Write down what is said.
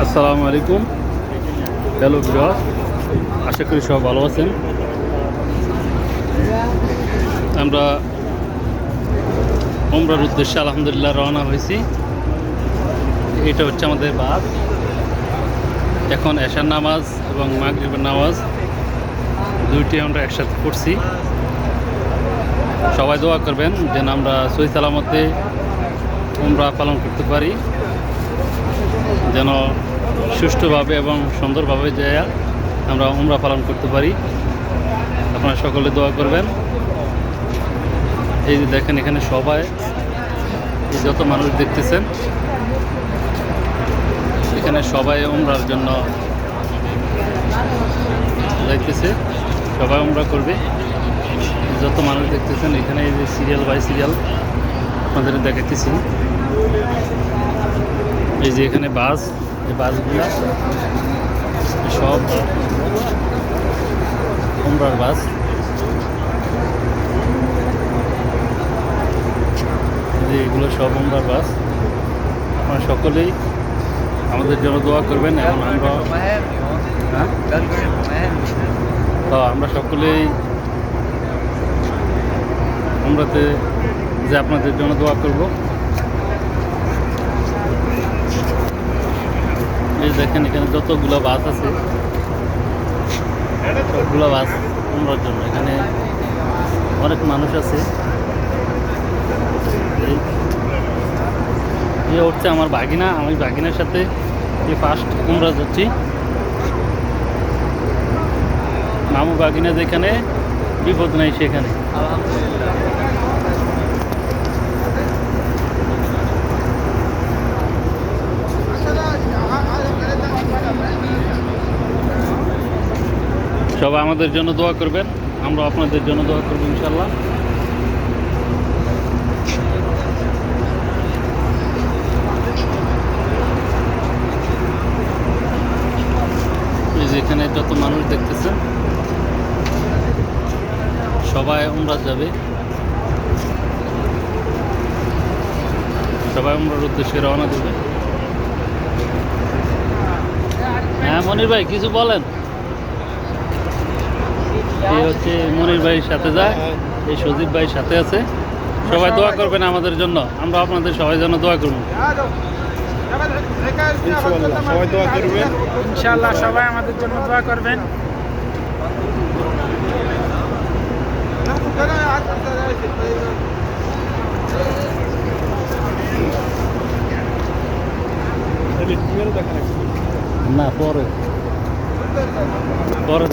আসসালামু আলাইকুম। Hello viewer, আশা করি সব ভালো আছেন। আমরা উমরার উদ্দেশ্যে আলহামদুলিল্লাহ রওনা হয়েছি। এটা হচ্ছে আমাদের বাস। এখন এশার নামাজ এবং মাগরিবের নামাজ দুইটি আমরা একসাথে পড়ছি। সবাই দোয়া করবেন যেন আমরা সহি সালামতে উমরা পালন করতে পারি, যেন সুষ্ঠুভাবে এবং সুন্দরভাবে যায় আমরা উমরা পালন করতে পারি। আপনারা সকলে দোয়া করবেন। এই যে দেখেন এখানে সবাই, যত মানুষ দেখতেছেন এখানে সবাই উমরার জন্য যাইতেছে, সবাই উমরা করবে। যত মানুষ দেখতেছেন এখানে এই যে সিরিয়াল বাই সিরিয়াল আপনাদের দেখাইতেছি। এই যে এখানে বাস, এই বাসগুলো সব উমরার বাস। যে এগুলো সব উমরার বাস। আপনারা সকলেই আমাদের জন্য দোয়া করবেন এবং আমরা সকলেই উমরাতে যে আপনাদের জন্য দোয়া করব। এই দেখেন এখানে যতগুলো বাস আছে সবগুলো বাস উমরার জন্য। এখানে অনেক মানুষ আছে। এই হচ্ছে আমার ভাগিনা, আমি ভাগিনার সাথে এই ফার্স্ট উমরা যাচ্ছি। মামু ভাগিনা যেখানে বিপদ নাই সেখানে। সবাই আমাদের জন্য দোয়া করবেন, আমরা আপনাদের জন্য দোয়া করবো ইনশাল্লাহ। এখানে যত মানুষ দেখতেছেন সবাই উমরা যাবে, সবাই উমরার উদ্দেশ্যে রওনা দেবে। হ্যাঁ মনির ভাই কিছু বলেন। এই হচ্ছে মনির ভাইয়ের সাথে যায়, এই সজীব ভাইয়ের সাথে আছে। সবাই দোয়া করবেন আমাদের জন্য, আমরা আপনাদের সবাই জন্য দোয়া করব। সবাই দোয়া করবেন, ইনশাআল্লাহ সবাই আমাদের জন্য দোয়া করবেন। না পরে পরে